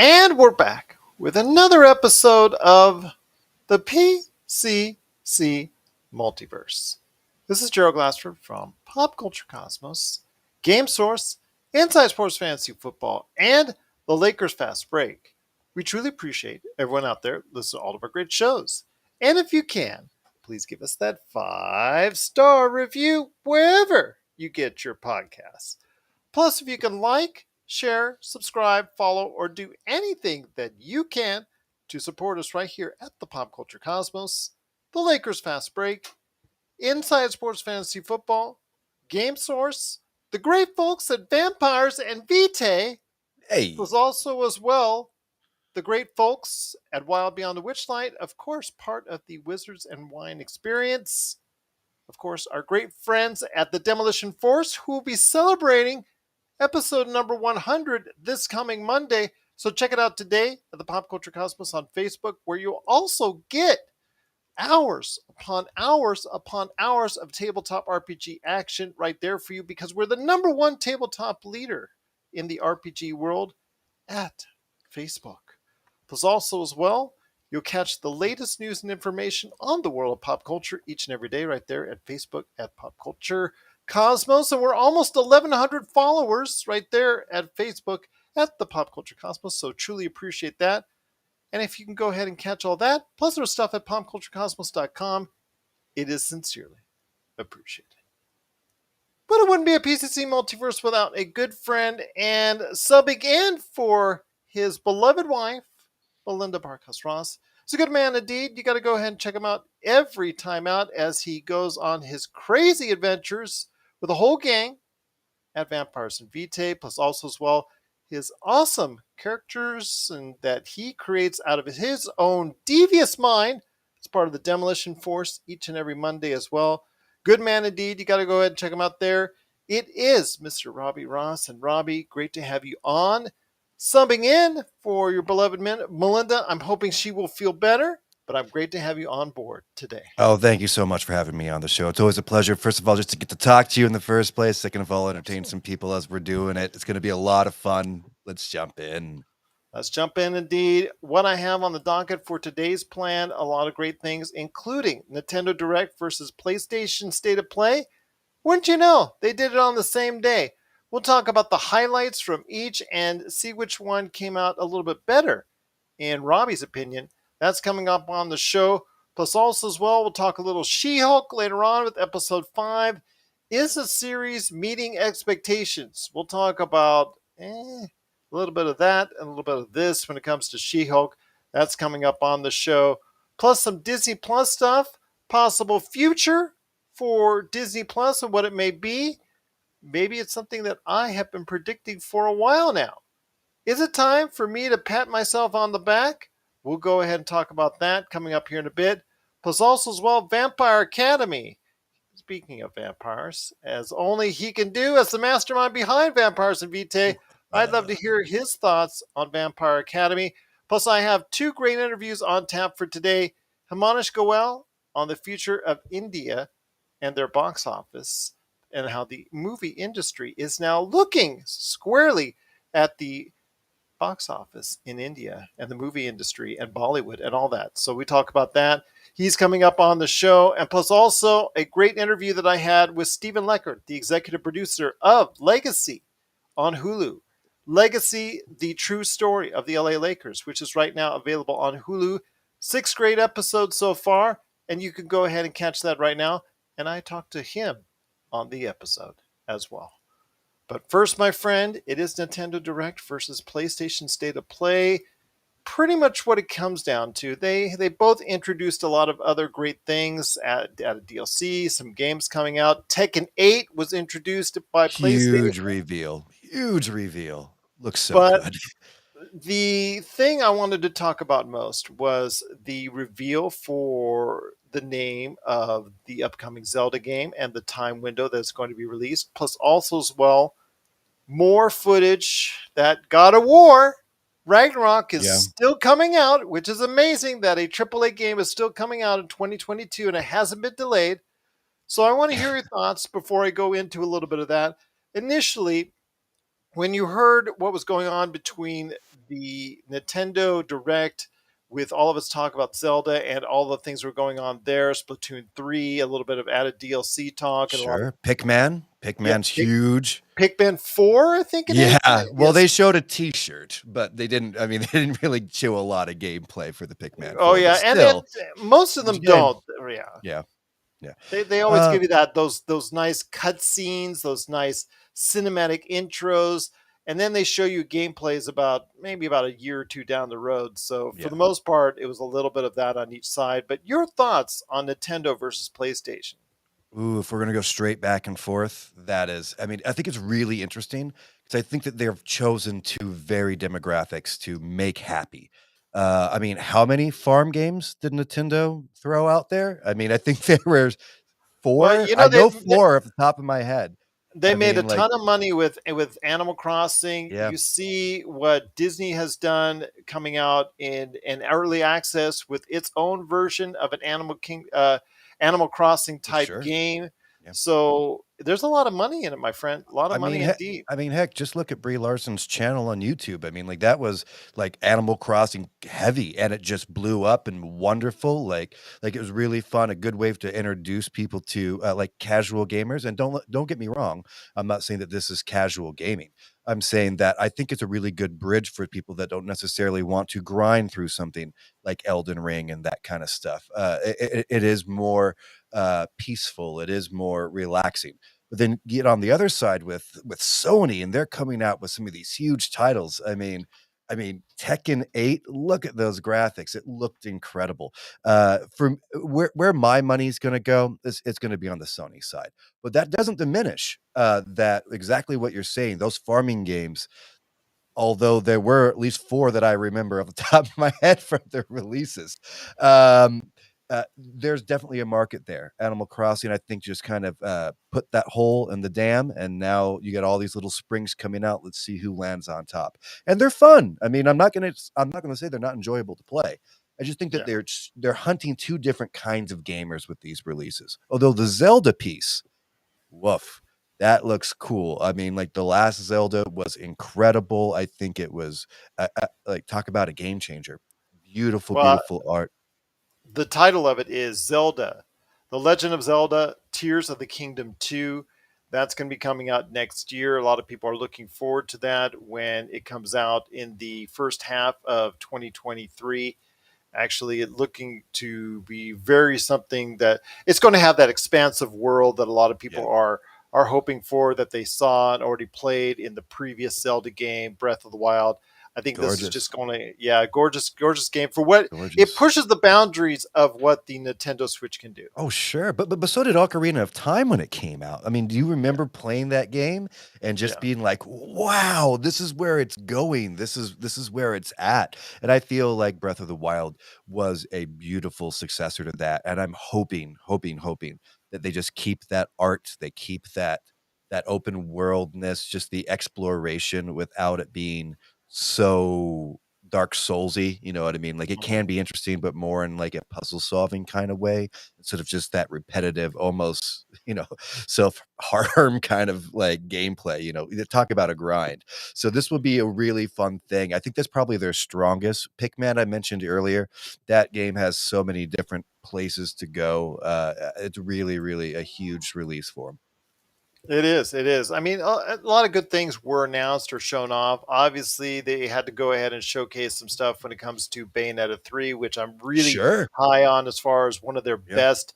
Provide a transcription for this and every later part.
And we're back with another episode of the PCC Multiverse. This is Gerald Glassford from Pop Culture Cosmos, Game Source, Inside Sports Fantasy Football, and the Lakers Fast Break. We truly appreciate everyone out there listening to all of our great shows. And if you can, please give us that 5-star review wherever you get your podcasts. Plus, if you can like, share, subscribe, follow, or do anything that you can to support us right here at the Pop Culture Cosmos, the Lakers Fast Break, Inside Sports Fantasy Football, Game Source, the great folks at Vampires and Vitae, Hey, was also as well the great folks at Wild Beyond the Witchlight, of course, part of the Wizards and Wine experience. Of course, our great friends at the Demolition Force, who will be celebrating episode number 100 this coming Monday. So check it out today at the Pop Culture Cosmos on Facebook, where you'll also get hours upon hours upon hours of tabletop RPG action right there for you, because we're the number one tabletop leader in the RPG world at Facebook. Plus, also as well, you'll catch the latest news and information on the world of pop culture each and every day right there at Facebook at Pop Culture Cosmos. And we're almost 1,100 followers right there at Facebook at the Pop Culture Cosmos. So truly appreciate that. And if you can go ahead and catch all that, plus our stuff at popculturecosmos.com, it is sincerely appreciated. But it wouldn't be a PCC Multiverse without a good friend and subbing in for his beloved wife, Melinda Ross. He's a good man indeed. You got to go ahead and check him out every time out as he goes on his crazy adventures with a whole gang at Vampires and Vitae, plus also as well his awesome characters and that he creates out of his own devious mind as part of the Demolition Force each and every Monday as well. Good man indeed. You got to go ahead and check him out there. It is Mr. Robbie Ross. And Robbie, great to have you on. Subbing in for your beloved Melinda. I'm hoping she will feel better, but I'm great to have you on board today. oh, thank you so much for having me on the show. It's always a pleasure, first of all, just to get to talk to you in the first place. Second of all, entertain some people as we're doing it. It's going to be a lot of fun. Let's jump in. Let's jump in indeed. What I have on the docket for today's plan, a lot of great things, including Nintendo Direct versus PlayStation State of Play. Wouldn't you know, they did it on the same day. We'll talk about the highlights from each and see which one came out a little bit better, in Robbie's opinion. That's coming up on the show. Plus, also as well, we'll talk a little She-Hulk later on with episode 5. Is the series meeting expectations? We'll talk about a little bit of that and a little bit of this when it comes to She-Hulk. That's coming up on the show. Plus some Disney Plus stuff, possible future for Disney Plus and what it may be. Maybe it's something that I have been predicting for a while now. Is it time for me to pat myself on the back? We'll go ahead and talk about that coming up here in a bit. Plus also as well, Vampire Academy. Speaking of vampires, as only he can do as the mastermind behind Vampires and Vitae, I'd love to hear his thoughts on Vampire Academy. Plus, I have 2 great interviews on tap for today. Himanish Goel on the future of India and their box office, and how the movie industry is now looking squarely at the box office in India and the movie industry and Bollywood and all that. So we talk about that. He's coming up on the show. And plus also a great interview that I had with Stephen Leckert, the executive producer of Legacy on Hulu. Legacy, the true story of the LA Lakers, which is right now available on Hulu. 6 great episodes so far, and you can go ahead and catch that right now. And I talked to him on the episode as well. But first, my friend, it is Nintendo Direct versus PlayStation State of Play. Pretty much what it comes down to. They both introduced a lot of other great things at a DLC, some games coming out. Tekken 8 was introduced by Huge PlayStation. reveal. Huge reveal. Looks so But good. the thing I wanted to talk about most was the reveal for the name of the upcoming Zelda game and the time window that's going to be released. Plus also as well, more footage that God of War Ragnarok is Yeah. still coming out, which is amazing that a AAA game is still coming out in 2022 and it hasn't been delayed. So I want to hear your thoughts before I go into a little bit of that. Initially, when you heard what was going on between the Nintendo Direct with all of its talk about Zelda and all the things that were going on there, Splatoon 3, a little bit of added DLC talk, and a lot of Sure. Pickman. yeah, Pickman's huge. Pikmin 4, I think it is. Yeah. Well, Yes. they showed a T-shirt, but they didn't. I mean, they didn't really show a lot of gameplay for the Pickman Oh 4. But yeah, and still, most of them huge game. don't. Yeah, Yeah. Yeah. they always Uh, give you those nice cutscenes, those nice cinematic intros, and then they show you gameplays about maybe about a year or two down the road. So for yeah. the most part, it was a little bit of that on each side. But your thoughts on Nintendo versus PlayStation? Ooh, if we're gonna go straight back and forth, that is, I mean, I think it's really interesting because I think that they've chosen two very demographics to make happy. I mean, how many farm games did Nintendo throw out there? I mean, I think there were Well, four. you I know know four off the top of my head. they I made a mean, like, ton of money with Animal Crossing. yeah, You see what Disney has done coming out in early access with its own version of an Animal Crossing for type sure. game. Yeah. So there's a lot of money in it, my friend. A lot of I mean, money indeed. heck, just look at Brie Larson's channel on YouTube. I mean, like that was like Animal Crossing heavy, and it just blew up and wonderful. Like it was really fun, a good way to introduce people to like casual gamers. And don't get me wrong, I'm not saying that this is casual gaming. I'm saying that I think it's a really good bridge for people that don't necessarily want to grind through something like Elden Ring and that kind of stuff. It is more peaceful. It is more relaxing. But then get on the other side with Sony, and they're coming out with some of these huge titles. I mean, Tekken 8, look at those graphics. It looked incredible. For where my money's going to go, it's going to be on the Sony side. But that doesn't diminish that exactly what you're saying. Those farming games, although there were at least four that I remember off the top of my head from their releases. There's definitely a market there. Animal Crossing, I think, just kind of put that hole in the dam, and now you got all these little springs coming out. Let's see who lands on top, and they're fun. I mean, I'm not gonna say they're not enjoyable to play. I just think that Yeah. they're hunting two different kinds of gamers with these releases. Although the Zelda piece, woof. That looks cool. I mean, like the last Zelda was incredible. I think it was like talk about a game changer. Beautiful, Well, beautiful art. the title of it is Zelda, The Legend of Zelda: Tears of the Kingdom 2. That's going to be coming out next year. A lot of people are looking forward to that when it comes out in the first half of 2023. Actually, it looking to be very something that it's going to have that expansive world that a lot of Yeah, people are hoping for, that they saw and already played in the previous Zelda game, Breath of the Wild. I think this is gorgeous, just going to, yeah, gorgeous game for what it gorgeous. pushes the boundaries of what the Nintendo Switch can do. Oh, sure, but so did Ocarina of Time when it came out. I mean, do you Yeah, remember playing that game and just yeah. being like, "Wow, this is where it's going. This is where it's at." And I feel like Breath of the Wild was a beautiful successor to that, and I'm hoping that they just keep that art, they keep that open worldness, just the exploration without it being so Dark Soulsy, you know what I mean? Like it Mhm. can be interesting, but more in like a puzzle solving kind of way instead of just that repetitive, almost, self harm kind of like gameplay. Talk about a grind. So this will be a really fun thing. I think that's probably their strongest. Pikmin, I mentioned earlier, that game has so many different places to go. It's really, really a huge release for them. It is. It is. I mean, a lot of good things were announced or shown off. Obviously, they had to go ahead and showcase some stuff when it comes to Bayonetta 3, which I'm really Sure. high on as far as one of their Yeah. best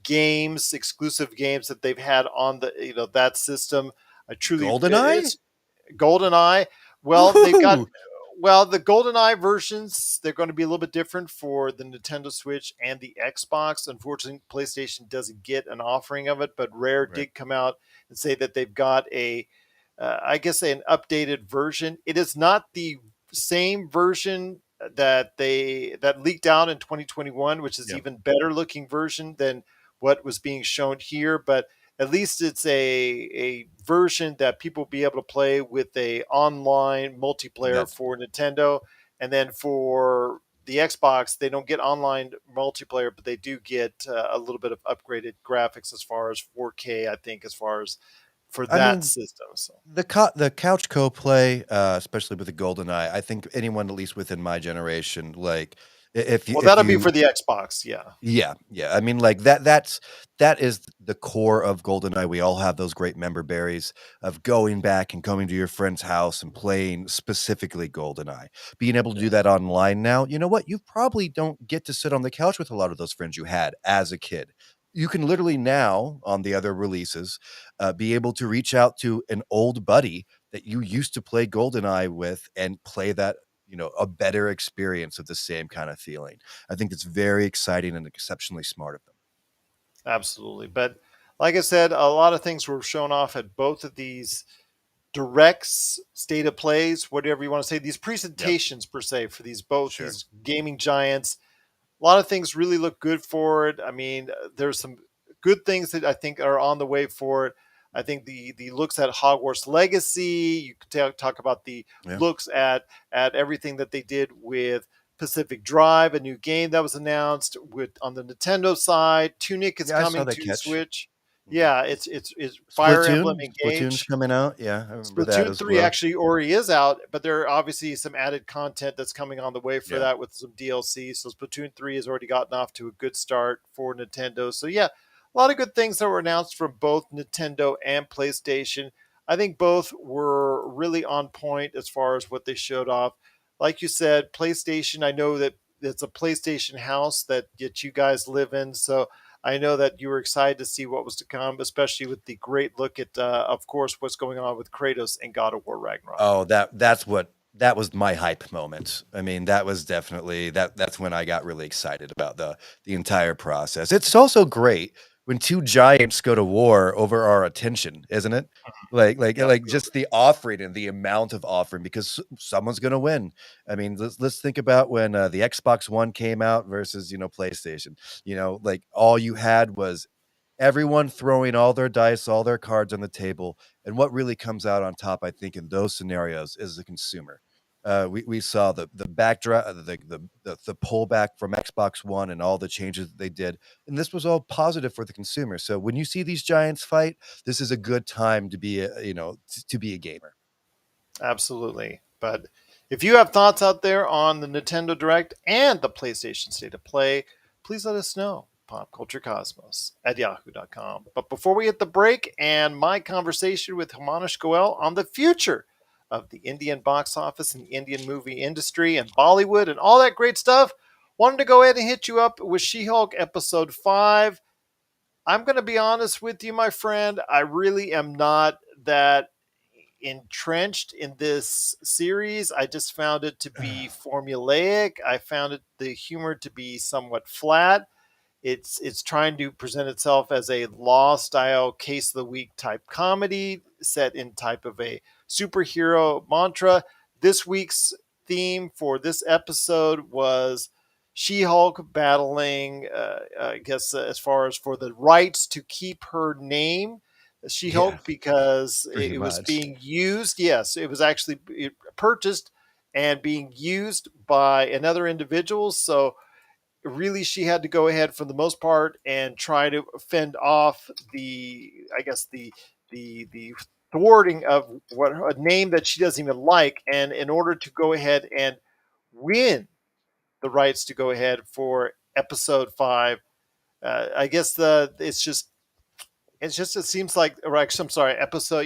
games, exclusive games that they've had on that system. I truly, GoldenEye? it's GoldenEye. Well, they've got Woohoo! the GoldenEye versions. They're going to be a little bit different for the Nintendo Switch and the Xbox. Unfortunately, PlayStation doesn't get an offering of it, but Rare Right. did come out and say that they've got I guess, an updated version. It is not the same version that leaked out in 2021, which is Yeah. even better looking version than what was being shown here, but at least it's a version that people will be able to play with a online multiplayer That's for Nintendo. And then for the Xbox, they don't get online multiplayer, but they do get a little bit of upgraded graphics as far as 4K, I think, as far as for I that mean, system. So the couch co-play, especially with the GoldenEye, I think anyone at least within my generation, like well, if that'll be you for the Xbox. Yeah. yeah, yeah. I mean, like that is the core of GoldenEye. We all have those great member berries of going back and going to your friend's house and playing specifically GoldenEye. Being able to do that online now, you know what? You probably don't get to sit on the couch with a lot of those friends you had as a kid. You can literally now on the other releases be able to reach out to an old buddy that you used to play GoldenEye with and play that, a better experience of the same kind of feeling. I think it's very exciting and exceptionally smart of them. Absolutely. But like I said, a lot of things were shown off at both of these directs, state of plays, whatever you want to say, these Yep. presentations per se for these both Sure. these gaming giants. A lot of things really look good for it. I mean, there's some good things that I think are on the way for it. I think the looks at Hogwarts Legacy. You could talk about the Yeah. looks at everything that they did with Pacific Drive, a new game that was announced with on the Nintendo side. Tunic is Yeah, I saw coming that to the catch. Switch. Mhm. Yeah, it's Fire Emblem Splatoon's Engage. coming out. Yeah, I remember that Splatoon as 3 well. actually already is out, but there are obviously some added content that's coming on the way for Yeah. that with some DLC. So Splatoon 3 has already gotten off to a good start for Nintendo. So yeah, a lot of good things that were announced from both Nintendo and PlayStation. I think both were really on point as far as what they showed off. Like you said, PlayStation, I know that it's a PlayStation house that you guys live in. So I know that you were excited to see what was to come, especially with the great look at, of course, what's going on with Kratos and God of War Ragnarok. Oh, that was my hype moment. I mean, that was definitely that's when I got really excited about the entire process. It's also great when two giants go to war over our attention, isn't it? Like Absolutely. just the offering and the amount of offering because someone's going to win. I mean, let's think about when the Xbox One came out versus, PlayStation. Like all you had was everyone throwing all their dice, all their cards on the table. And what really comes out on top, I think, in those scenarios is the consumer. We saw the backdrop, the pullback from Xbox One and all the changes that they did, and this was all positive for the consumer. So when you see these giants fight, this is a good time to be to be a gamer. Absolutely. But if you have thoughts out there on the Nintendo Direct and the PlayStation State of Play, please let us know. PopCultureCosmos at yahoo.com. But before we hit the break and my conversation with Himanish Goel on the future of the Indian box office and the Indian movie industry and Bollywood and all that great stuff, wanted to go ahead and hit you up with She Hulk episode 5. I'm going to be honest with you, my friend. I really am not that entrenched in this series. I just found it to be formulaic. I found the humor to be somewhat flat. It's trying to present itself as a law style case of the week type comedy set in type of a superhero mantra. This week's theme for this episode was She-Hulk battling, I guess, as far as for the rights to keep her name, Yeah, She-Hulk, because pretty it was much. being used. Yes, it was actually purchased and being used by another individual. So really she had to go ahead for the most part and try to fend off the I guess the thwarting of what a name that she doesn't even like, and in order to go ahead and win the rights to go ahead for episode 5, I guess the it seems like, or actually, I'm sorry, episode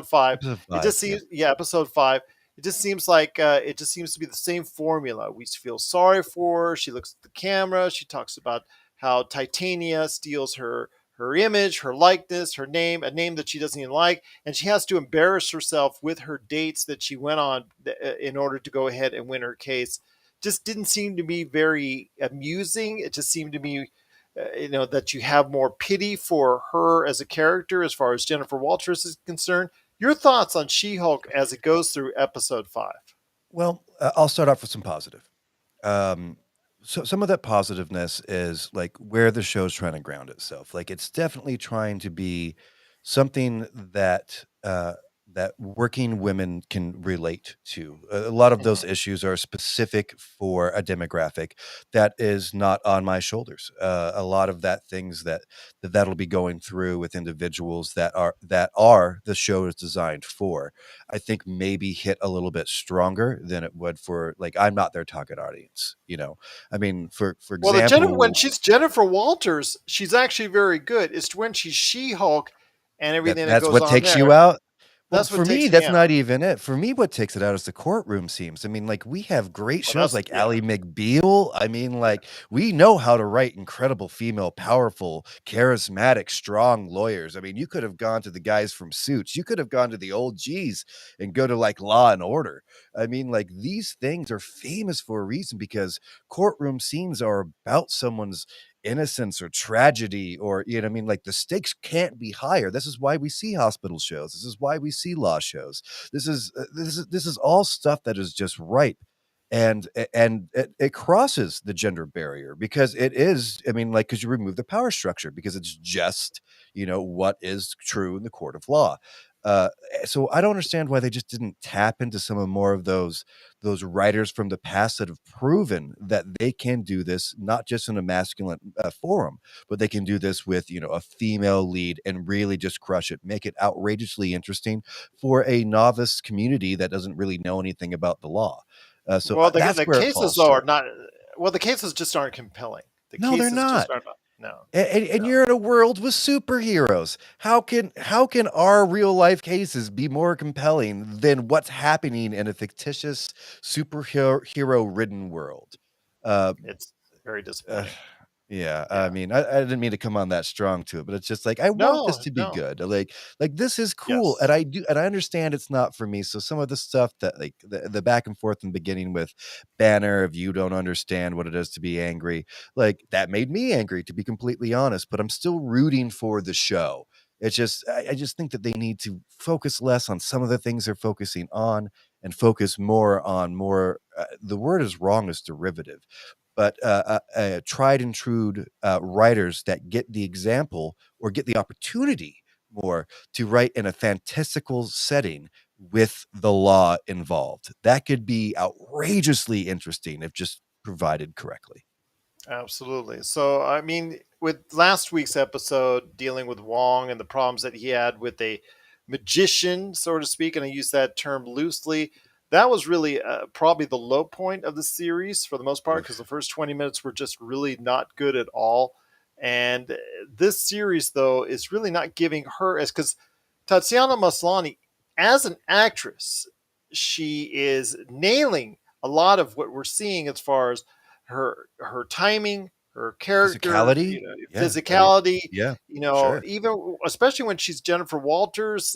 5. Episode It 5. just Yeah. seems, yeah, episode 5. It just seems like it just seems to be the same formula. We feel sorry for her. She looks at the camera. She talks about how Titania steals her image, her likeness, her name, a name that she doesn't even like, and she has to embarrass herself with her dates that she went on in order to go ahead and win her case. Just didn't seem to be very amusing. It just seemed to me that you have more pity for her as a character as far as Jennifer Walters is concerned. Your thoughts on She-Hulk as it goes through episode 5? Well, I'll start off with some positive. Um, so some of that positiveness is like where the show's trying to ground itself. Like it's definitely trying to be something that that working women can relate to. A lot of those Mhm. issues are specific for a demographic that is not on my shoulders. A lot of that things that'll be going through with individuals that are the show is designed for. I think maybe hit a little bit stronger than it would for like I'm not their target audience. I mean, for Well, when example, she's Jennifer Walters, she's actually very good. It's when she's She-Hulk and everything that that's goes what on takes you there. out. Well, That's what for me, takes me that's out. not even it. For me, what takes it out is the courtroom scenes. I mean, like, we have great Well, shows that's like yeah, Ally McBeal. I mean, yeah. like, we know how to write incredible female, powerful, charismatic, strong lawyers. I mean, you could have gone to the guys from Suits. You could have gone to the old G's and go to like Law and Order. I mean, like, these things are famous for a reason because courtroom scenes are about someone's innocence or tragedy, or what I mean, like the stakes can't be higher. This is why we see hospital shows. This is why we see law shows. This is all stuff that is just ripe, and it crosses the gender barrier because it is, I mean, like, because you remove the power structure because it's just what is true in the court of law. uh so I don't understand why they just didn't tap into some of more of those writers from the past that have proven that they can do this, not just in a masculine forum, but they can do this with, a female lead and really just crush it, make it outrageously interesting for a novice community that doesn't really know anything about the law. So Well, that's the where it cases falls though are short. not. Well, the cases just aren't compelling. The No, they're cases just not. aren't. No, And no. you're in a world with superheroes. How can our real life cases be more compelling than what's happening in a fictitious superhero ridden world? Uh, It's very uh, disappointing. yeah, I Yeah. mean, I didn't mean to come on that strong to it, but it's just like I want this No, to be no. good. Like this is cool, and Yes. I understand it's not for me. So some of the stuff that like the back and forth in the beginning with Banner, if you don't understand what it is to be angry, like that made me angry to be completely honest. But I'm still rooting for the show. It's just I just think that they need to focus less on some of the things they're focusing on and focus more on more. The word is wrong is derivative, but tried and true writers that get the example or get the opportunity more to write in a fantastical setting with the law involved. That could be outrageously interesting if just provided correctly. Absolutely. So, I mean, with last week's episode dealing with Wong and the problems that he had with a magician, so to speak, and I use that term loosely, that was really probably the low point of the series for the most part because the Oof. first 20 minutes were just really not good at all. And this series, though, is really not giving her as because Tatiana Maslany, as an actress, she is nailing a lot of what we're seeing as far as her timing, her character, Physicality, yeah, I mean, physicality, yeah, sure, even especially when she's Jennifer Walters,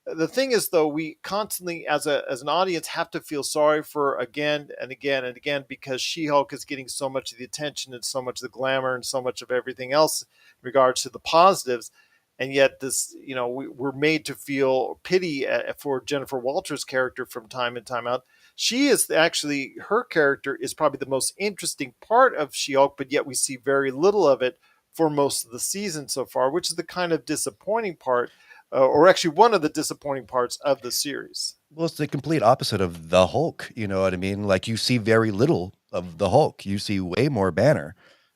the thing is though we constantly as an audience have to feel sorry for her again and again and again because She-Hulk is getting so much of the attention and so much of the glamour and so much of everything else in regards to the positives, and yet this we're made to feel pity for Jennifer Walters' character from time and time out. She is actually, her character is probably the most interesting part of She-Hulk, but yet we see very little of it for most of the season so far, which is the kind of disappointing part, or actually one of the disappointing parts of the series. well, it's the complete opposite of the Hulk. You know what I mean? Like you see very little of the Hulk. You see way more Banner.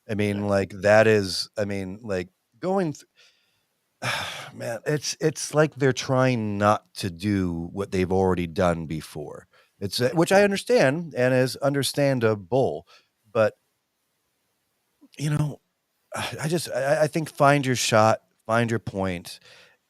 I Yeah. mean, like that is. I mean, like going. Man, it's like they're trying not to do what they've already done before. It's which I understand and is understandable, but you know, I think find your shot, find your point,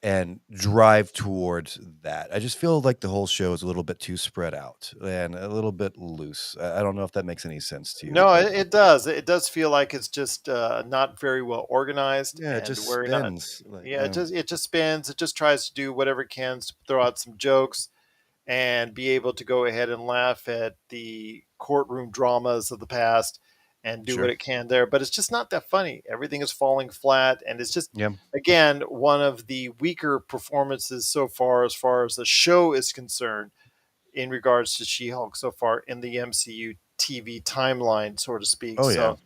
and drive towards that. I just feel like the whole show is a little bit too spread out and a little bit loose. I don't know if that makes any sense to you, No, but it does. It does feel like it's just not very well organized, yeah, it and just we're not. spins. Like, Yeah, it just spins. It just tries to do whatever it can to throw out some jokes and be able to go ahead and laugh at the courtroom dramas of the past and do what sure, it can there. But it's just not that funny. Everything is falling flat. And it's just, yeah, again, one of the weaker performances so far as the show is concerned in regards to She Hulk so far in the MCU TV timeline, so to speak. oh yeah, So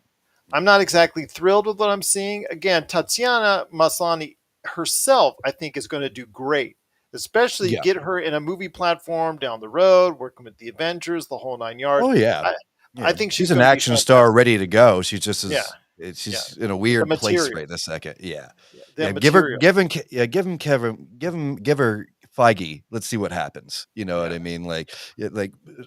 I'm not exactly thrilled with what I'm seeing. Again, Tatiana Maslany herself, I think, is going to do great, especially Yeah. get her in a movie platform down the road, working with the Avengers, the whole nine yards. Oh, yeah. I, I Yeah. think She's she's an going to be action star fantastic. ready to go. She just Yeah, is yeah. she's in a The weird place material, right this second. Yeah. yeah, the Yeah, material. give him Kevin, give her Feige. Let's see what happens. You know what Yeah. I mean? Like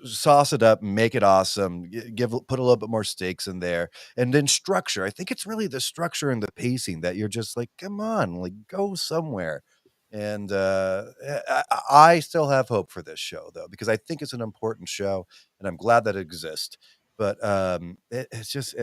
sauce it up, make it awesome. Put a little bit more stakes in there, and then structure. I think it's really the structure and the pacing that you're just like, come on, like go somewhere. And I still have hope for this show though, because I think it's an important show, and I'm glad that it exists. But it's just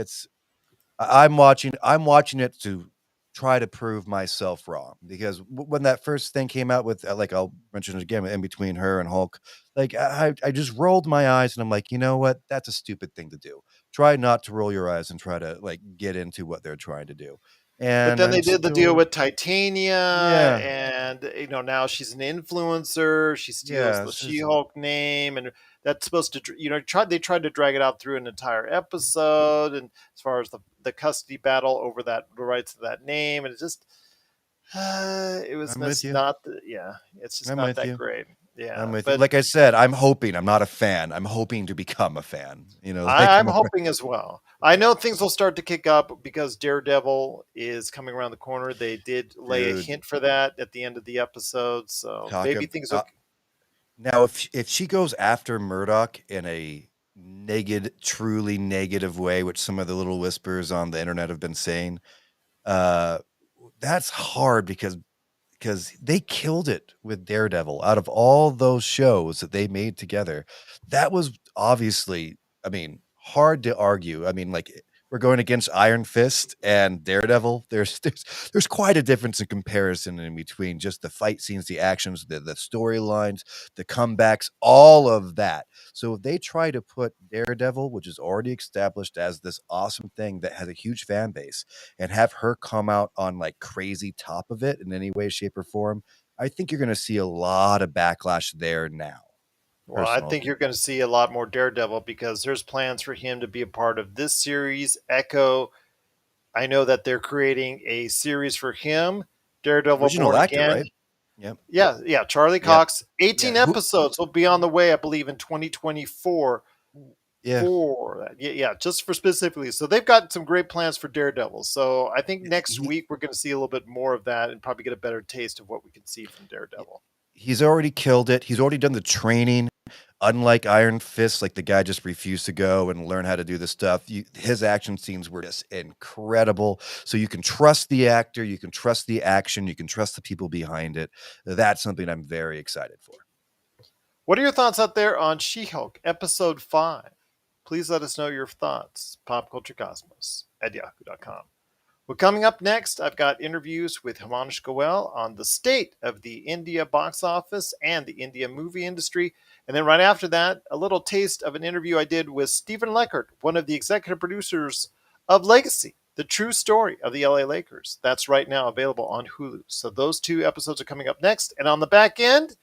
I'm watching it to try to prove myself wrong, because when that first thing came out with like, I'll mention it again, in between her and Hulk, like I just rolled my eyes and I'm like, you know what? That's a stupid thing to do. Try not to roll your eyes and try to like get into what they're trying to do. But And then they I'm did the deal still, with Titania, yeah, and now she's an influencer. She steals yeah, the it's just, She-Hulk name, and that's supposed to, they tried to drag it out through an entire episode, and as far as the custody battle over the rights of that name, and it just it was I'm with just you. not it's just I'm not with that you. great. I'm Yeah, with you. but Like I said, I'm hoping. I'm not a fan. I'm hoping to become a fan. You know, like I'm hoping as well. I know things will start to kick up because Daredevil is coming around the corner. They did lay a dude, hint for that at the end of the episode, so talk maybe ab things will. now if she goes after Murdoch in a truly negative way, which some of the little whispers on the internet have been saying, uh, that's hard, because they killed it with Daredevil. Out of all those shows that they made together, that was obviously, I mean, hard to argue. I mean, like, we're going against Iron Fist and Daredevil. There's quite a difference in comparison in between just the fight scenes, the actions, the storylines, the comebacks, all of that. So if they try to put Daredevil, which is already established as this awesome thing that has a huge fan base, and have her come out on like crazy top of it in any way, shape, or form, I think you're going to see a lot of backlash there now. Well, I Personal think you're opinion. going to see a lot more Daredevil because there's plans for him to be a part of this series. Echo, I know that they're creating a series for him. Daredevil Original Born actor, Again. right? Yep. Yeah, yeah. Charlie Yep. Cox. 18 Yeah. Who? episodes will be on the way, I believe, in 2024 Yeah. for that. Yeah, yeah, just for specifically. So they've got some great plans for Daredevil. So I think next He, week we're going to see a little bit more of that and probably get a better taste of what we can see from Daredevil. he's already killed it. He's already done the training. Unlike Iron Fist, like the guy just refused to go and learn how to do this stuff. His action scenes were just incredible. So you can trust the actor, you can trust the action, you can trust the people behind it. That's something I'm very excited for. What are your thoughts out there on She-Hulk episode 5? Please let us know your thoughts. Popculturecosmos at yahoo.com. Well, coming up next, I've got interviews with Himanish Goel on the state of the India box office and the India movie industry. And then right after that, a little taste of an interview I did with Stephen Leckert, one of the executive producers of Legacy, the true story of the LA Lakers. That's right now available on Hulu. So those two episodes are coming up next. And on the back end,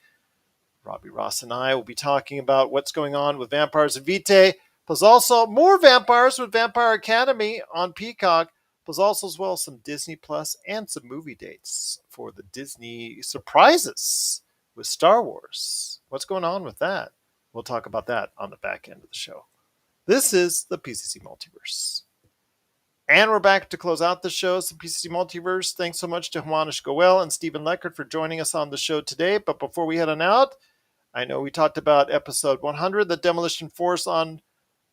Robbie Ross and I will be talking about what's going on with Vampires and Vitae, plus also more vampires with Vampire Academy on Peacock, plus also as well some Disney Plus and some movie dates for the Disney surprises with Star Wars. What's going on with that? We'll talk about that on the back end of the show. This is the PCC Multiverse. And we're back to close out the show. It's the PCC Multiverse. Thanks so much to Himanish Goel and Stephen Leckert for joining us on the show today. But before we head on out, I know we talked about episode 100, the Demolition Force, on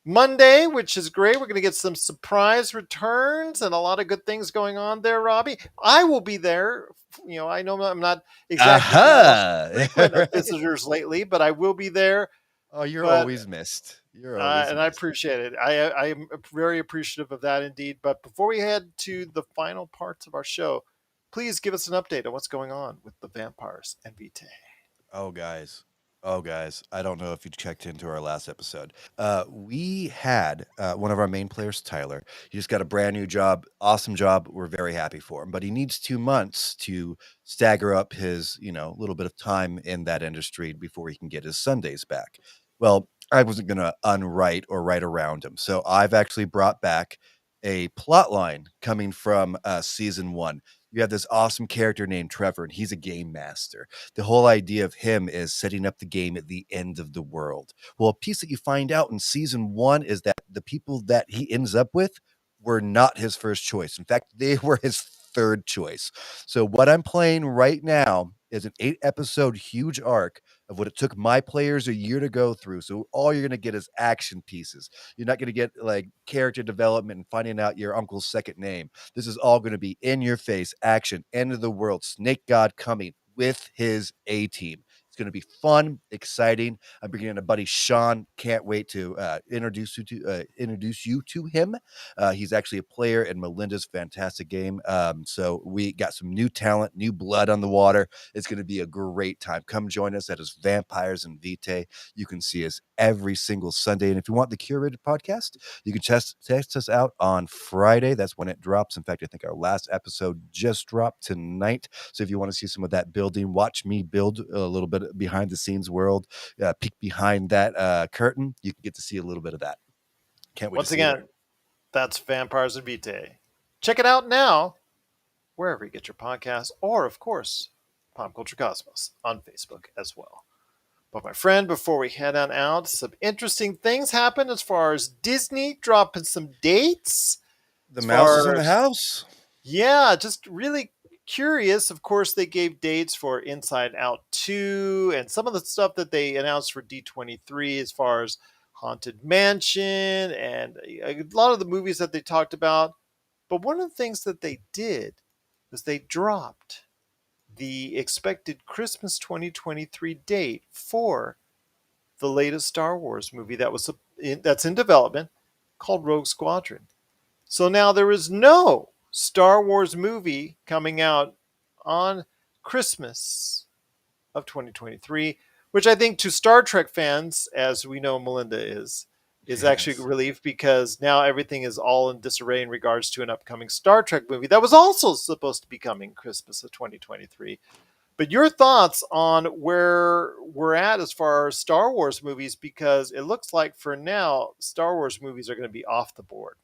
Monday, which is great. We're going to get some surprise returns and a lot of good things going on there, Robbie. I will be there. I know I'm not exactly the most Aha! frequent of Right. visitors lately, but I will be there. Oh, you're But always missed. You're always and I missed. appreciate it. I am very appreciative of that indeed. But before we head to the final parts of our show, please give us an update on what's going on with the vampires and Vitae. Oh, guys. Oh, guys. I don't know if you checked into our last episode. We had one of our main players, Tyler. He just got a brand new job. Awesome job. We're very happy for him. But he needs 2 months to stagger up his, little bit of time in that industry before he can get his Sundays back. Well, I wasn't going to unwrite or write around him. So I've actually brought back a plot line coming from season 1. You have this awesome character named Trevor, and he's a game master. The whole idea of him is setting up the game at the end of the world. Well, a piece that you find out in season one is that the people that he ends up with were not his first choice. In fact, they were his third choice. So, what I'm playing right now is an 8 episode huge arc of what it took my players a year to go through. So, all you're going to get is action pieces. You're not going to get like character development and finding out your uncle's second name. This is all going to be in your face action, end of the world, Snake God coming with his A team. It's going to be fun, exciting. I'm bringing in a buddy, Sean. Can't wait to introduce you to him. He's actually a player in Melinda's fantastic game. So we got some new talent, new blood on the water. It's going to be a great time. Come join us at his Vampires and Vitae. You can see us every single Sunday. And if you want the curated podcast, you can test us out on Friday. That's when it drops. In fact, I think our last episode just dropped tonight. So if you want to see some of that building, watch me build a little bit behind the scenes world, peek behind that curtain, you can get to see a little bit of that. Can't wait to Once see you again, there. that's Vampires and Vitae. Check it out now, wherever you get your podcasts, or, of course, Pop Culture Cosmos on Facebook as well. But, my friend, before we head on out, some interesting things happen as far as Disney dropping some dates. The As mouse is in far the as, house. yeah, just really curious. Of course, they gave dates for Inside Out 2 and some of the stuff that they announced for D23 as far as Haunted Mansion and a lot of the movies that they talked about. But one of the things that they did was they dropped the expected Christmas 2023 date for the latest Star Wars movie that's in development called Rogue Squadron. So now there is no Star Wars movie coming out on Christmas of 2023, which I think to Star Trek fans, as we know Melinda is actually a Yes. relief because now everything is all in disarray in regards to an upcoming Star Trek movie that was also supposed to be coming Christmas of 2023. But your thoughts on where we're at as far as Star Wars movies, because it looks like for now, Star Wars movies are going to be off the board.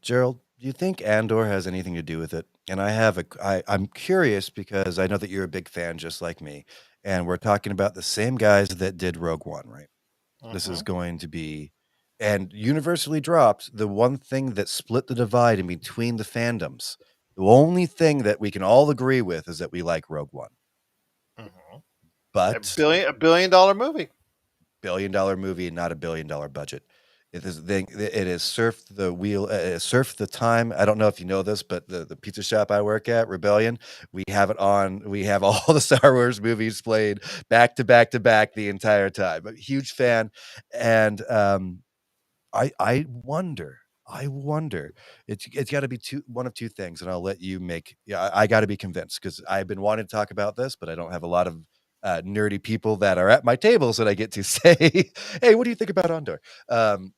Gerald, do you think Andor has anything to do with it? And I'm curious because I know that you're a big fan just like me. And we're talking about the same guys that did Rogue One, right? This is Mm-hmm. going to be, and universally dropped, the one thing that split the divide in between the fandoms. The only thing that we can all agree with is that we like Rogue One. Mm-hmm. A But billion dollar movie. $1 billion movie and not $1 billion budget. It has surfed the wheel, surfed the time. I don't know if you know this, but the pizza shop I work at, Rebellion, we have it on. We have all the Star Wars movies played back to back to back the entire time. I'm a huge fan, and I wonder. I wonder. It's got to be one of two things, and I'll let you make. Yeah, I got to be convinced because I've been wanting to talk about this, but I don't have a lot of nerdy people that are at my tables that I get to say, "Hey, what do you think about Andor?" Um,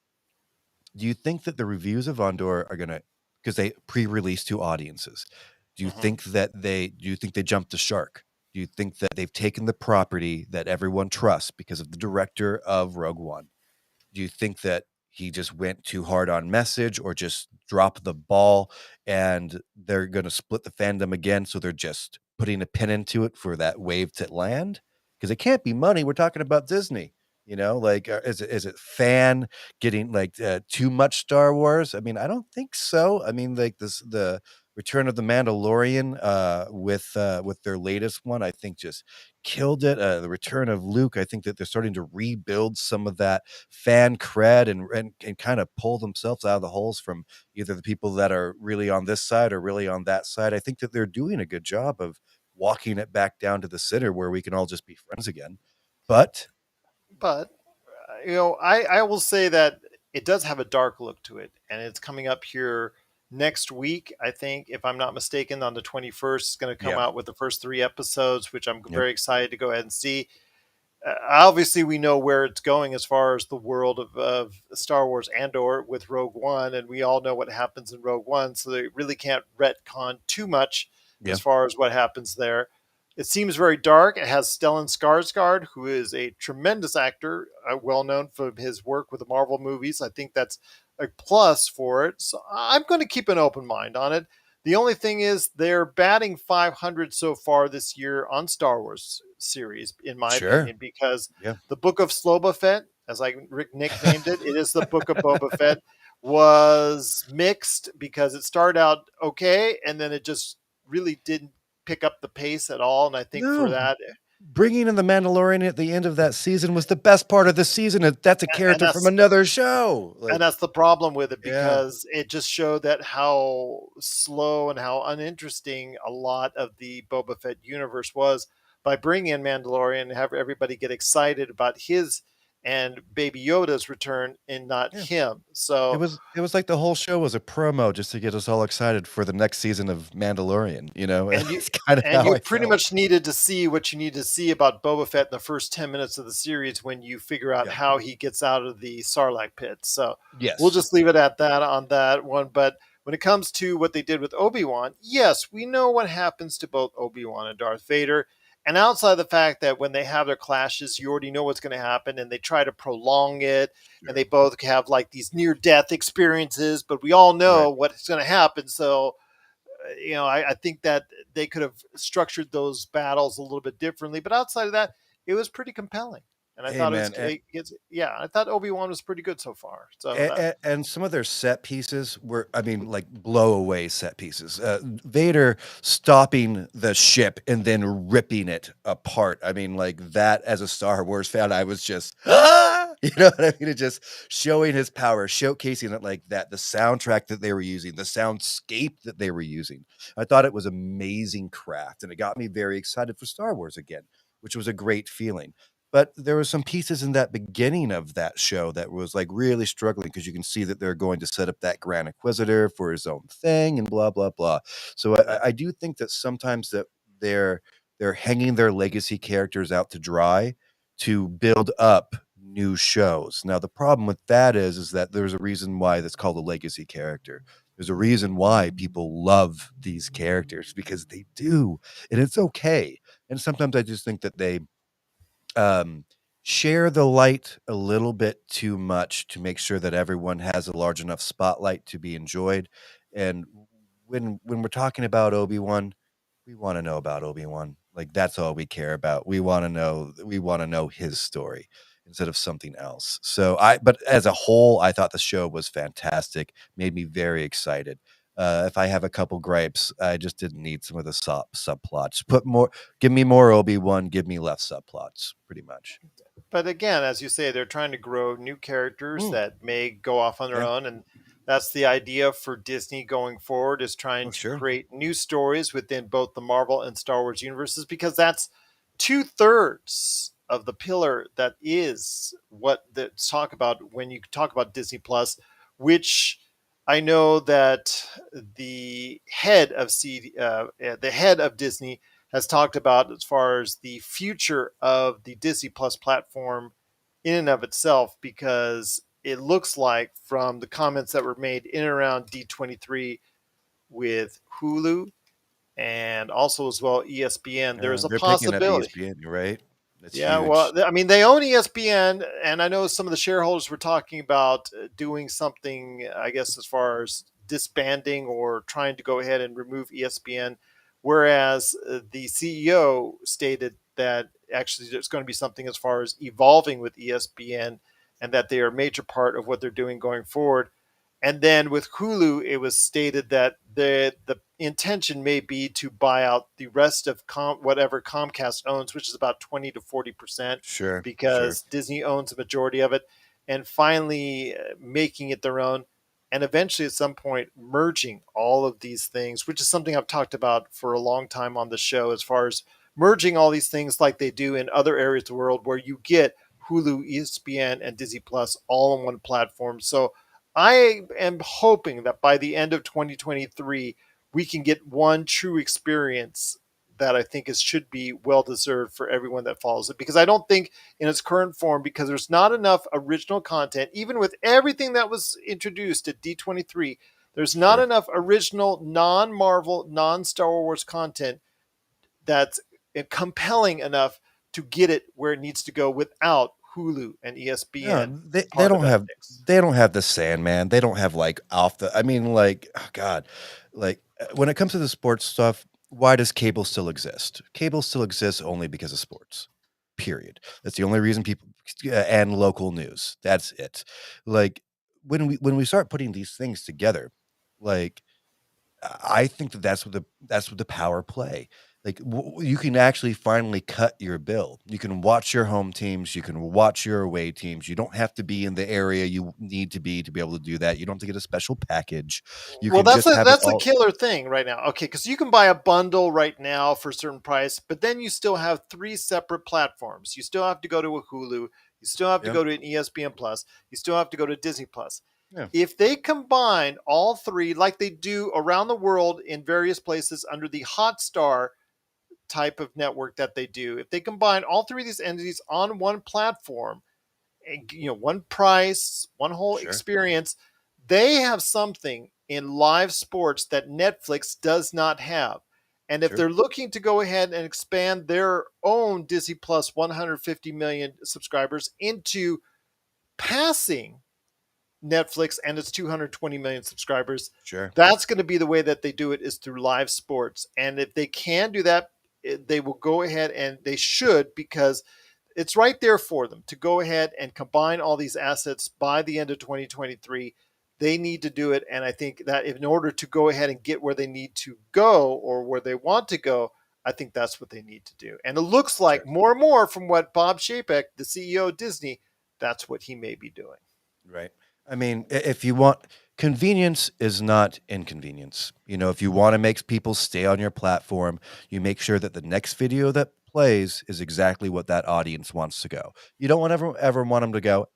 do you think that the reviews of Andor are gonna because they pre-release to audiences? Mm-hmm. Do you think they jumped the shark? Do you think that they've taken the property that everyone trusts because of the director of Rogue One? Do you think that he just went too hard on message or just dropped the ball and they're going to split the fandom again? So they're just putting a pin into it for that wave to land? Because it can't be money. We're talking about Disney. Like is it fan getting like too much Star Wars? I mean, I don't think so. I mean, like the Return of the Mandalorian with their latest one, I think just killed it. The Return of Luke, I think that they're starting to rebuild some of that fan cred and kind of pull themselves out of the holes from either the people that are really on this side or really on that side. I think that they're doing a good job of walking it back down to the center where we can all just be friends again. But But I will say that it does have a dark look to it, and it's coming up here next week. I think, if I'm not mistaken, on the 21st, it's going to come yeah, out with the first 3 episodes, which I'm yep, very excited to go ahead and see. Obviously, we know where it's going as far as the world of Star Wars Andor with Rogue One, and we all know what happens in Rogue One, so they really can't retcon too much yeah, as far as what happens there. It seems very dark. It has Stellan Skarsgård, who is a tremendous actor, well known for his work with the Marvel movies. I think that's a plus for it. So I'm going to keep an open mind on it. The only thing is they're batting 500 so far this year on Star Wars series, in my Sure. opinion, because Yeah. the Book of Sloba Fett, as I Rick nicknamed it, it is the Book of Boba Fett, was mixed because it started out okay and then it just really didn't pick up the pace at all. And I think for No. that, Bringing in the Mandalorian at the end of that season was the best part of the season. That's a and character from another show. Like, that's the problem with it yeah. because it just showed that how slow and how uninteresting a lot of the Boba Fett universe was by bringing in Mandalorian and have everybody get excited about his and Baby Yoda's return and not Yeah. him. It So was it was like the whole show was a promo just to get us all excited for the next season of Mandalorian, you know? and you It's kind of and how you I pretty felt. much needed to see what you need to see about Boba Fett in the first 10 minutes of the series when you figure out Yeah. how he gets out of the Sarlacc pit. So we'll Yes. just leave it at that on that one. But when it comes to what they did with Obi-Wan, yes, we know what happens to both Obi-Wan and Darth Vader. And outside the fact that when they have their clashes, you already know what's going to happen, and they try to prolong it, and they Sure. both have like these near-death experiences, but we all Right. know what's going to happen. So I think that they could have structured those battles a little bit differently. But outside of that, it was pretty compelling, and I Hey, thought man, I thought Obi-Wan was pretty good so far. So that and some of their set pieces were, I mean, like blow away set pieces. Vader stopping the ship and then ripping it apart. I mean, like that as a Star Wars fan, I was just, ah! You know what I mean? It just showing his power, showcasing it like that. The soundtrack that they were using, the soundscape that they were using. I thought it was amazing craft, and it got me very excited for Star Wars again, which was a great feeling. But there were some pieces in that beginning of that show that was like really struggling because you can see that they're going to set up that Grand Inquisitor for his own thing and blah blah blah. So I do think that sometimes that they're they're hanging their legacy characters out to dry to build up new shows. Now the problem with that is that there's a reason why that's called a legacy character. There's a reason why people love these characters because they do, and it's okay. And sometimes I just think that they um, share the light a little bit too much to make sure that everyone has a large enough spotlight to be enjoyed. And when we're talking about Obi-Wan, we want to know about Obi-Wan. Like that's all we care about. We want to know his story instead of something else. But as a whole, I thought the show was fantastic, made me very excited. If I have a couple gripes, I just didn't need some of the subplots. Give me more Obi-Wan, give me less subplots, pretty much. but again, as you say, they're trying to grow new characters Mm, that may go off on their yeah. own, and that's the idea for Disney going forward is Oh, trying to sure. create new stories within both the Marvel and Star Wars universes because that's 2/3 of the pillar that is what the talk about when you talk about Disney Plus, which I know that the head of Disney has talked about as far as the future of the Disney Plus platform in and of itself, because it looks like from the comments that were made in and around D23 with Hulu and also as well ESPN, there is a They're picking up possibility. ESPN, right? That's Yeah, well, huge. I mean, they own ESPN, and I know some of the shareholders were talking about doing something, I guess, as far as disbanding or trying to go ahead and remove ESPN. Whereas the CEO stated that actually there's going to be something as far as evolving with ESPN and that they are a major part of what they're doing going forward. And then with Hulu, it was stated that the intention may be to buy out the rest of whatever Comcast owns, which is about 20 to 40%, Sure, sure. because Disney owns a majority of it, and finally making it their own, and eventually at some point merging all of these things, which is something I've talked about for a long time on the show, as far as merging all these things like they do in other areas of the world, where you get Hulu, ESPN, and Disney Plus all on one platform. So I am hoping that by the end of 2023, we can get one true experience that I think should be well deserved for everyone that follows it. Because I don't think in its current form, because there's not enough original content, even with everything that was introduced at D23, there's not Sure. enough original, non Marvel, non Star Wars content that's compelling enough to get it where it needs to go without Hulu and No, ESPN they part of don't that have mix. they don't have the Sandman. They don't have like off the I mean like oh god. Like when it comes to the sports stuff, why does cable still exist? Cable still exists only because of sports. Period. That's the only reason people and local news. That's it. Like when we start putting these things together, like I think that that's what the power play. Like you can actually finally cut your bill. You can watch your home teams. You can watch your away teams. You don't have to be in the area you need to be able to do that. You don't have to get a special package. You Well, can just have it that's a all. killer thing right now. Okay, because you can buy a bundle right now for a certain price, but then you still have three separate platforms. You still have to go to a Hulu. You still have to Yep. go to an ESPN Plus. You still have to go to Disney Plus. Yeah. If they combine all three, like they do around the world in various places under the Hotstar type of network that they do, if they combine all three of these entities on one platform, one price, one whole Sure. experience, they have something in live sports that Netflix does not have. And if True. they're looking to go ahead and expand their own Disney Plus 150 million subscribers into passing Netflix and its 220 million subscribers, Sure. that's going to be the way that they do it, is through live sports. And if they can do that, they will go ahead, and they should, because it's right there for them to go ahead and combine all these assets by the end of 2023. They need to do it. And I think that in order to go ahead and get where they need to go, or where they want to go, I think that's what they need to do. And it looks like Sure. more and more from what Bob Chapek, the CEO of Disney, that's what he may be doing. Right. I mean, if you want convenience is not inconvenience. If you want to make people stay on your platform, you make sure that the next video that plays is exactly what that audience wants to go. You don't want ever want them to go,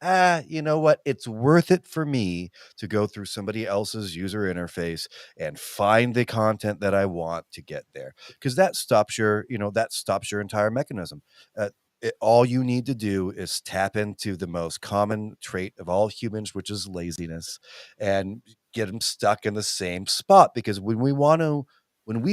you know what? It's worth it for me to go through somebody else's user interface and find the content that I want to get there. Because that stops your entire mechanism. All you need to do is tap into the most common trait of all humans, which is laziness, and get them stuck in the same spot. Because when we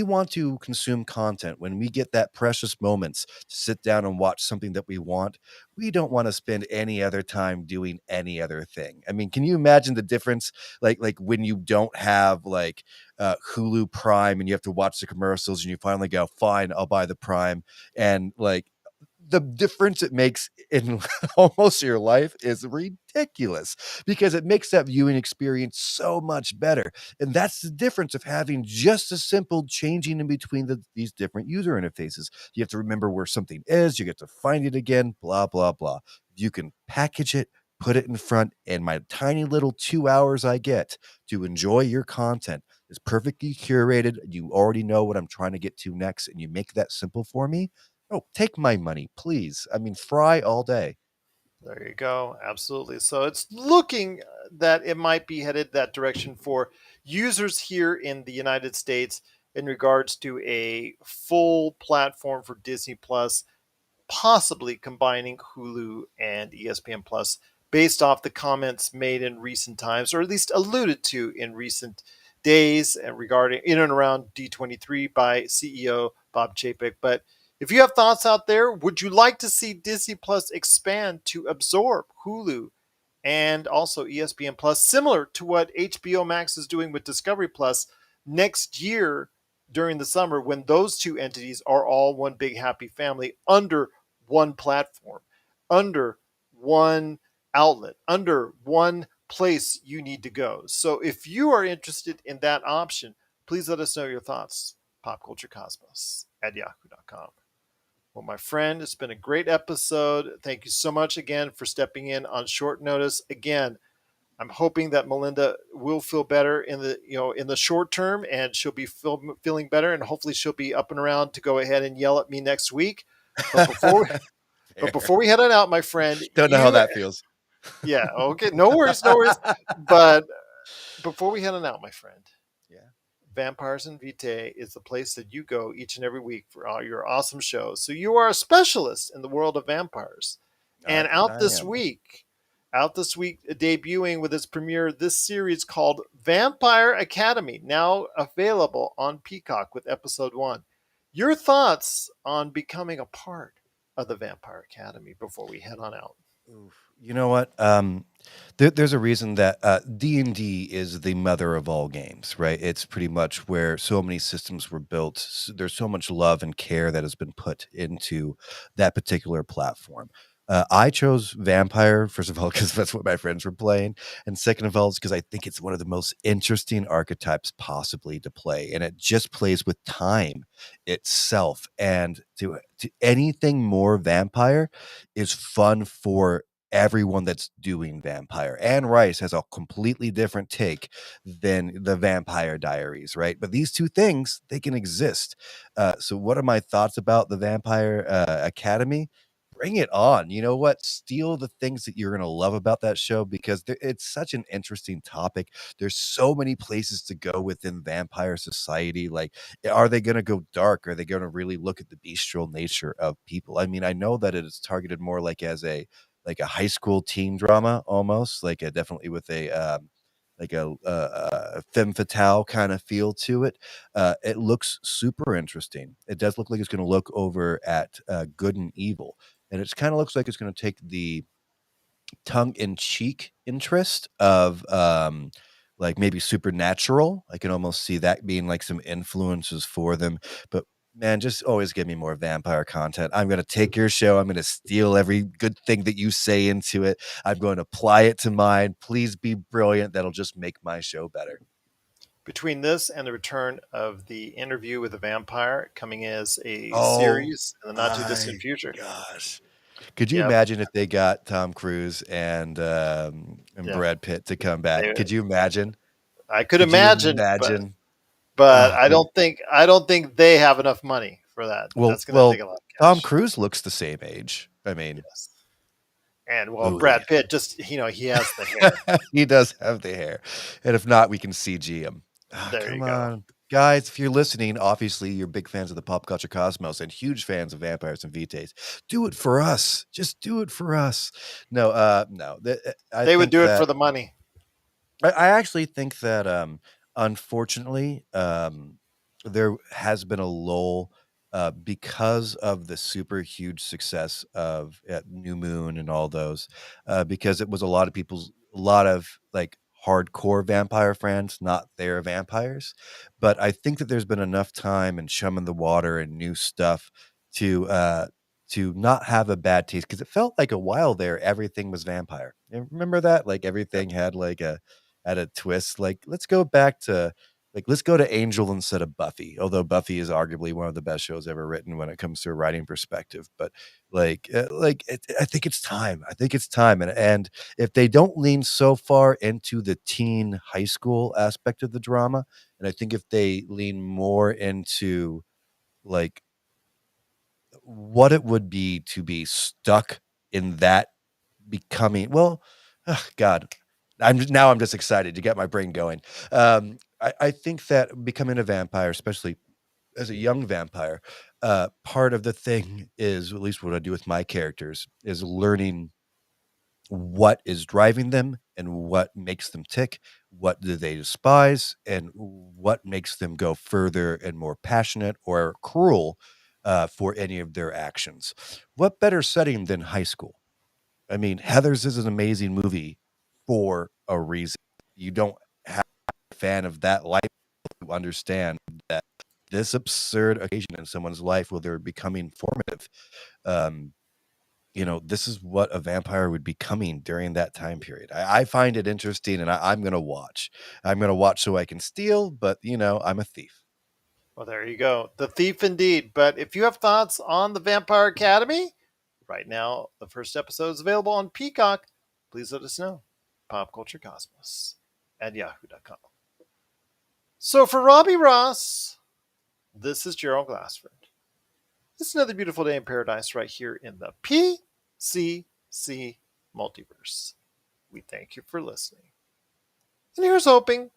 want to consume content, when we get that precious moments to sit down and watch something that we want, we don't want to spend any other time doing any other thing. I mean, can you imagine the difference? Like when you don't have like Hulu Prime and you have to watch the commercials and you finally go, fine, I'll buy the Prime, and like the difference it makes in almost your life is ridiculous, because it makes that viewing experience so much better. And that's the difference of having just a simple changing in between these different user interfaces. You have to remember where something is, you get to find it again, blah, blah, blah. You can package it, put it in front, and my tiny little 2 hours I get to enjoy your content is perfectly curated. You already know what I'm trying to get to next, and you make that simple for me. Oh, take my money, please. I mean, fry all day. There you go. Absolutely. So it's looking that it might be headed that direction for users here in the United States in regards to a full platform for Disney Plus, possibly combining Hulu and ESPN Plus, based off the comments made in recent times, or at least alluded to in recent days, and regarding in and around D23 by CEO Bob Chapek. But if you have thoughts out there, would you like to see Disney Plus expand to absorb Hulu and also ESPN Plus, similar to what HBO Max is doing with Discovery Plus next year during the summer, when those two entities are all one big happy family under one platform, under one outlet, under one place you need to go. So if you are interested in that option, please let us know your thoughts. Popculturecosmos at yahoo.com. Well, my friend, it's been a great episode. Thank you so much again for stepping in on short notice. Again, I'm hoping that Melinda will feel better in the short term, and she'll be feeling better, and hopefully she'll be up and around to go ahead and yell at me next week. But before but Fair. before we head on out, my friend, Don't know how that feels. yeah, okay, no worries, no worries. But before we head on out, my friend, Yeah. Vampires and Vitae is the place that you go each and every week for all your awesome shows. So you are a specialist in the world of vampires. I And out I this am. week, debuting with its premiere, this series called Vampire Academy, now available on Peacock with episode 1. Your thoughts on becoming a part of the Vampire Academy before we head on out? Oof. You know what? There's a reason that D&D is the mother of all games, right? It's pretty much where so many systems were built. There's so much love and care that has been put into that particular platform. I chose Vampire, first of all, because that's what my friends were playing. And second of all, it's because I think it's one of the most interesting archetypes possibly to play. And it just plays with time itself. And to anything more vampire is fun for everyone that's doing vampire. Anne Rice has a completely different take than the Vampire Diaries, right? But these two things, they can exist. So what are my thoughts about the Vampire Academy? Bring it on. You know what? Steal the things that you're going to love about that show because it's such an interesting topic. There's so many places to go within vampire society. Like, are they going to go dark? Are they going to really look at the bestial nature of people? I mean, I know that it is targeted more like a high school teen drama almost, like a definitely with a femme fatale kind of feel to it. It looks super interesting. It does look like it's going to look over at good and evil, and it kind of looks like it's going to take the tongue-in-cheek interest of like maybe supernatural. I can almost see that being like some influences for them. But man, just always give me more vampire content. I'm going to take your show. I'm going to steal every good thing that you say into it. I'm going to apply it to mine. Please be brilliant. That'll just make my show better. Between this and the return of the Interview with a Vampire coming as a Oh series in the not too my distant future. gosh. Could you Yep. imagine if they got Tom Cruise and Yeah. Brad Pitt to come back? They, Could you imagine? I could Could you imagine, but imagine? but Oh, I don't think they have enough money for that. well, That's going to take well, a lot of Tom cash. Cruise looks the same age. I mean, Yes. And well, oh, look Brad at Pitt just he has the hair. he does have the hair, and if not, we can CG him. Ah, There you come go. on, guys! If you're listening, obviously you're big fans of the pop culture cosmos and huge fans of vampires and Vitaes. Do it for us. Just do it for us. No, no. I They would think do it for that the money. I actually think that, unfortunately, there has been a lull because of the super huge success of New Moon and all those, because it was a lot of like hardcore vampire fans, not their vampires. But I think that there's been enough time and chum in the water and new stuff to uh, to not have a bad taste because it felt like a while there everything was vampire. You remember that? Like Yep. everything had like a at a twist. Like, let's go back to let's go to Angel instead of Buffy. Although Buffy is arguably one of the best shows ever written when it comes to a writing perspective. But I think it's time. I think it's time. And if they don't lean so far into the teen high school aspect of the drama, and I think if they lean more into like what it would be to be stuck in that becoming well, God, I'm just excited to get my brain going. I think that becoming a vampire, especially as a young vampire, part of the thing is, at least what I do with my characters, is learning what is driving them and what makes them tick, what do they despise, and what makes them go further and more passionate or cruel for any of their actions. What better setting than high school? I mean, Heathers is an amazing movie for a reason. You don't have a fan of that life to understand that this absurd occasion in someone's life where they're becoming formative. Um, this is what a vampire would be coming during that time period. I find it interesting, and I'm going to watch. I'm going to watch so I can steal, but I'm a thief. Well, there you go. The thief indeed. But if you have thoughts on the Vampire Academy, right now the first episode is available on Peacock. Please let us know. PopCultureCosmos at yahoo.com. So for Robbie Ross, this is Gerald Glassford. It's another beautiful day in paradise right here in the PCC Multiverse. We thank you for listening. And here's hoping